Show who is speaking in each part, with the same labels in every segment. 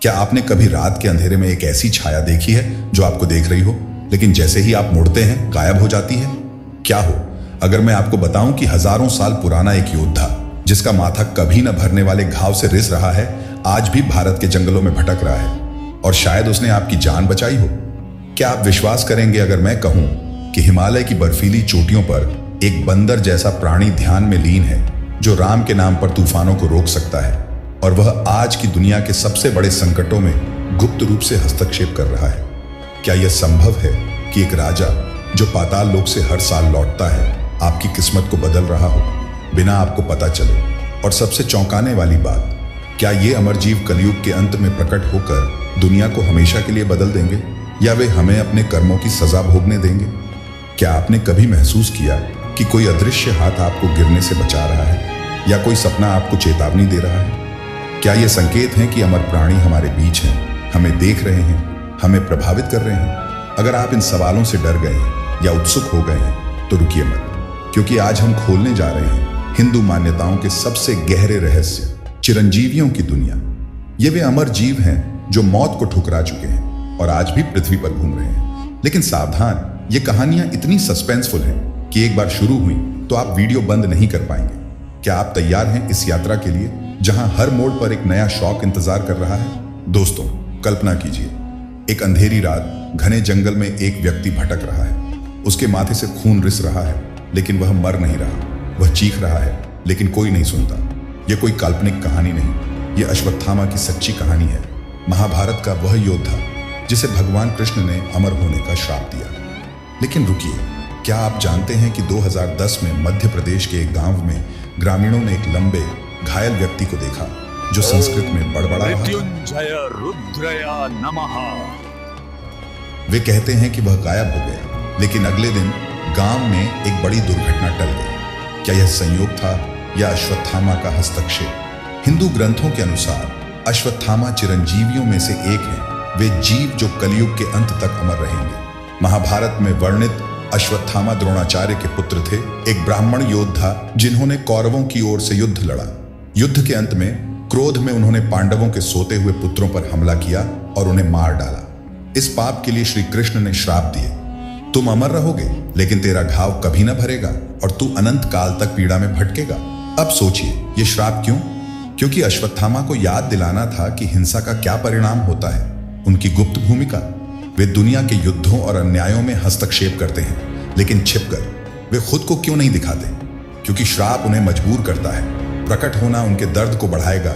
Speaker 1: क्या आपने कभी रात के अंधेरे में एक ऐसी छाया देखी है जो आपको देख रही हो, लेकिन जैसे ही आप मुड़ते हैं गायब हो जाती है? क्या हो अगर मैं आपको बताऊं कि हजारों साल पुराना एक योद्धा, जिसका माथा कभी न भरने वाले घाव से रिस रहा है, आज भी भारत के जंगलों में भटक रहा है और शायद उसने आपकी जान बचाई हो। क्या आप विश्वास करेंगे अगर मैं कहूं कि हिमालय की बर्फीली चोटियों पर एक बंदर जैसा प्राणी ध्यान में लीन है, जो राम के नाम पर तूफानों को रोक सकता है, और वह आज की दुनिया के सबसे बड़े संकटों में गुप्त रूप से हस्तक्षेप कर रहा है? क्या यह संभव है कि एक राजा जो पाताल लोक से हर साल लौटता है, आपकी किस्मत को बदल रहा हो बिना आपको पता चले? और सबसे चौंकाने वाली बात, क्या ये अमर जीव कलयुग के अंत में प्रकट होकर दुनिया को हमेशा के लिए बदल देंगे, या वे हमें अपने कर्मों की सजा भोगने देंगे? क्या आपने कभी महसूस किया कि कोई अदृश्य हाथ आपको गिरने से बचा रहा है, या कोई सपना आपको चेतावनी दे रहा है? क्या ये संकेत हैं कि अमर प्राणी हमारे बीच हैं, हमें देख रहे हैं, हमें प्रभावित कर रहे हैं? अगर आप इन सवालों से डर गए हैं या उत्सुक हो गए हैं तो रुकिए मत, क्योंकि आज हम खोलने जा रहे हैं हिंदू मान्यताओं के सबसे गहरे रहस्य, चिरंजीवियों की दुनिया। ये वे अमर जीव हैं जो मौत को ठुकरा चुके हैं और आज भी पृथ्वी पर घूम रहे हैं। लेकिन सावधान, ये कहानियां इतनी सस्पेंसफुल हैं कि एक बार शुरू हुई तो आप वीडियो बंद नहीं कर पाएंगे। क्या आप तैयार हैं इस यात्रा के लिए, जहां हर मोड़ पर एक नया शौक इंतजार कर रहा है? दोस्तों, कल्पना कीजिए, एक अंधेरी रात, घने जंगल में एक व्यक्ति भटक रहा है। उसके माथे से खून रिस रहा है, लेकिन वह मर नहीं रहा। वह चीख रहा है, लेकिन कोई नहीं सुनता। यह कोई काल्पनिक कहानी नहीं, यह अश्वत्थामा की सच्ची कहानी है। महाभारत का वह योद्धा जिसे भगवान कृष्ण ने अमर होने का श्राप दिया। लेकिन रुकिए, क्या आप जानते हैं कि 2010 में मध्य प्रदेश के एक गांव में ग्रामीणों ने एक लंबे घायल व्यक्ति को देखा, जो संस्कृत में बड़बड़ा रहा था।
Speaker 2: रुद्रया नमः।
Speaker 1: वे कहते हैं कि वह गायब हो गया, लेकिन अगले दिन गांव में एक बड़ी दुर्घटना टल गई। क्या यह संयोग था या अश्वत्थामा का हस्तक्षेप? हिंदू ग्रंथों के अनुसार अश्वत्थामा चिरंजीवियों में से एक है, वे जीव जो कलयुग के अंत तक अमर रहेंगे। महाभारत में वर्णित अश्वत्थामा द्रोणाचार्य के पुत्र थे, एक ब्राह्मण योद्धा जिन्होंने कौरवों की ओर से युद्ध लड़ा। युद्ध के अंत में क्रोध में उन्होंने पांडवों के सोते हुए पुत्रों पर हमला किया और उन्हें मार डाला। इस पाप के लिए श्री कृष्ण ने श्राप दिए, तुम अमर रहोगे, लेकिन तेरा घाव कभी न भरेगा और तू अनंत काल तक पीड़ा में भटकेगा। अब सोचिए, ये श्राप क्यों? क्योंकि अश्वत्थामा को याद दिलाना था कि हिंसा का क्या परिणाम होता है। उनकी गुप्त भूमिका, वे दुनिया के युद्धों और अन्यायों में हस्तक्षेप करते हैं, लेकिन छिपकर। वे खुद को क्यों नहीं दिखाते? क्योंकि श्राप उन्हें मजबूर करता है। प्रकट होना उनके दर्द को बढ़ाएगा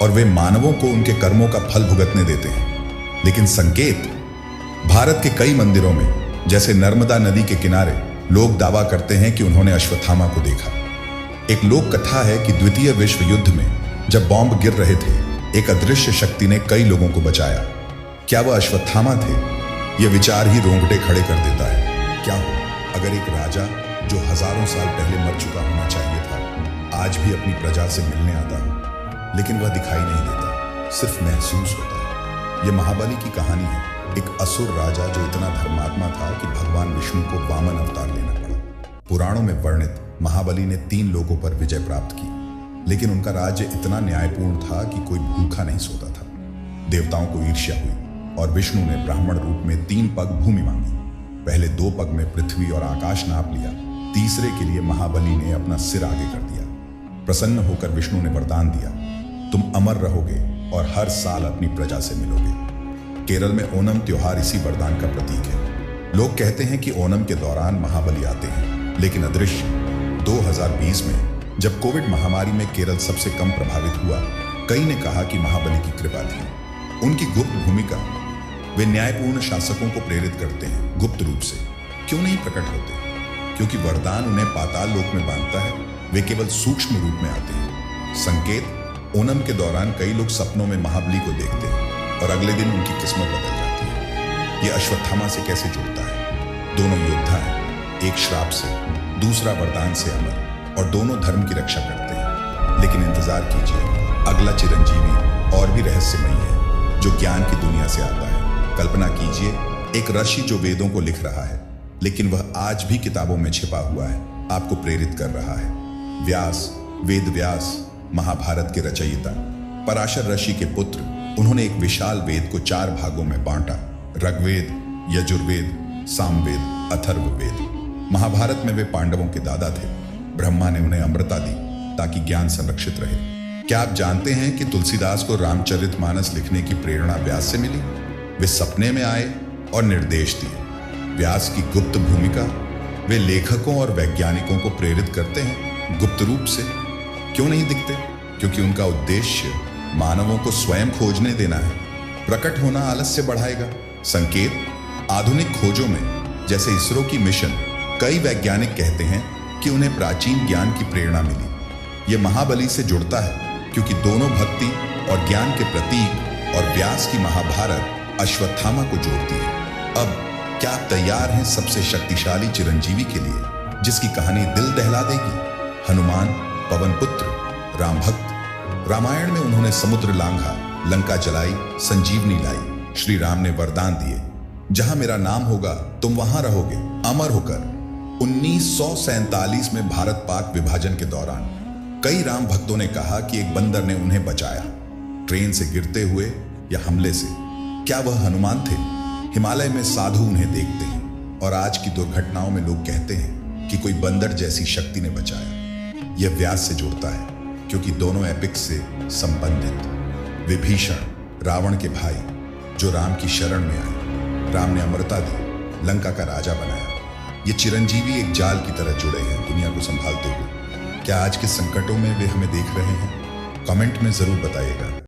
Speaker 1: और वे मानवों को उनके कर्मों का फल भुगतने देते हैं। लेकिन संकेत, भारत के कई मंदिरों में, जैसे नर्मदा नदी के किनारे, लोग दावा करते हैं कि उन्होंने अश्वत्थामा को देखा। एक लोक कथा है कि द्वितीय विश्व युद्ध में जब बॉम्ब गिर रहे थे, एक अदृश्य शक्ति ने कई लोगों को बचाया। क्या वह अश्वत्थामा थे? यह विचार ही रोंगटे खड़े कर देता है। क्या हो अगर एक राजा जो हजारों साल पहले मर चुका होना चाहिए था, आज भी अपनी प्रजा से मिलने आता हो, लेकिन वह दिखाई नहीं देता, सिर्फ महसूस होता है। यह महाबली की कहानी है, एक असुर राजा जो इतना धर्मात्मा था कि भगवान विष्णु को वामन अवतार लेना पड़ा। पुराणों में वर्णित महाबली ने 3 लोगों पर विजय प्राप्त की, लेकिन उनका राज्य इतना न्यायपूर्ण था कि कोई भूखा नहीं सोता था। देवताओं को ईर्ष्या हुई और विष्णु ने ब्राह्मण रूप में 3 पग भूमि मांगी। पहले 2 पग में पृथ्वी और आकाश नाप लिया, तीसरे के लिए महाबली ने अपना सिर आगे कर दिया। प्रसन्न होकर विष्णु ने वरदान दिया, तुम अमर रहोगे और हर साल अपनी प्रजा से मिलोगे। केरल में ओणम त्योहार इसी वरदान का प्रतीक है। लोग कहते हैं कि ओणम के दौरान महाबली आते हैं, लेकिन अदृश्य। 2020 में जब कोविड महामारी में केरल सबसे कम प्रभावित हुआ, कई ने कहा कि महाबली की कृपा थी। उनकी गुप्त भूमिका, वे न्यायपूर्ण शासकों को प्रेरित करते हैं गुप्त रूप से। क्यों नहीं प्रकट होते? क्योंकि वरदान उन्हें पाताल लोक में बांधता है, वे केवल सूक्ष्म रूप में आते हैं। संकेत, ओणम के दौरान कई लोग सपनों में महाबली को देखते हैं और अगले दिन उनकी किस्मत बदल जाती है। यह अश्वत्थामा से कैसे जुड़ता है? दोनों योद्धा हैं, एक श्राप से, दूसरा वरदान से अमर, और दोनों धर्म की रक्षा करते हैं। लेकिन इंतजार कीजिए, अगला चिरंजीवी और भी रहस्यमयी है, जो ज्ञान की दुनिया से आता है। कल्पना कीजिए, एक ऋषि जो वेदों को लिख रहा है, लेकिन वह आज भी किताबों में छिपा हुआ है, आपको प्रेरित कर रहा है। व्यास, वेद व्यास, महाभारत के रचयिता, पराशर ऋषि के पुत्र, उन्होंने एक विशाल वेद को 4 भागों में बांटा, ऋग्वेद, यजुर्वेद, सामवेद, अथर्ववेद। महाभारत में वे पांडवों के दादा थे। ब्रह्मा ने उन्हें अमृता दी ताकि ज्ञान संरक्षित रहे। क्या आप जानते हैं कि तुलसीदास को रामचरितमानस लिखने की प्रेरणा व्यास से मिली? वे सपने में आए और निर्देश दिए। व्यास की गुप्त भूमिका, वे लेखकों और वैज्ञानिकों को प्रेरित करते हैं गुप्त रूप से। क्यों नहीं दिखते? क्योंकि उनका उद्देश्य मानवों को स्वयं खोजने देना है। प्रकट होना आलस्य बढ़ाएगा। संकेत, आधुनिक खोजों में जैसे इसरो की मिशन, कई वैज्ञानिक कहते हैं कि उन्हें प्राचीन ज्ञान की प्रेरणा मिली। यह महाबली से जुड़ता है क्योंकि दोनों भक्ति और ज्ञान के प्रतीक और व्यास की महाभारत अश्वत्थामा को जोड़ती है। अब क्या आप तैयार हैं सबसे शक्तिशाली चिरंजीवी के लिए जिसकी कहानी दिल दहला देगी? हनुमान, पवन पुत्र, राम भक्त। रामायण में उन्होंने समुद्र लांघा, लंका जलाई, संजीवनी लाई। श्री राम ने वरदान दिए, जहां मेरा नाम होगा तुम वहां रहोगे अमर होकर। 1947 में भारत पाक विभाजन के दौरान कई राम भक्तों ने कहा कि एक बंदर ने उन्हें बचाया, ट्रेन से गिरते हुए या हमले से। क्या वह हनुमान थे? हिमालय में साधु उन्हें देखते हैं और आज की दुर्घटनाओं में लोग कहते हैं कि कोई बंदर जैसी शक्ति ने बचाया। यह व्यास से जुड़ता है क्योंकि दोनों एपिक्स से संबंधित। विभीषण, रावण के भाई, जो राम की शरण में आए। राम ने अमृता दी, लंका का राजा बनाया। ये चिरंजीवी एक जाल की तरह जुड़े हैं दुनिया को संभालते हुए। क्या आज के संकटों में वे हमें देख रहे हैं? कमेंट में जरूर बताइएगा।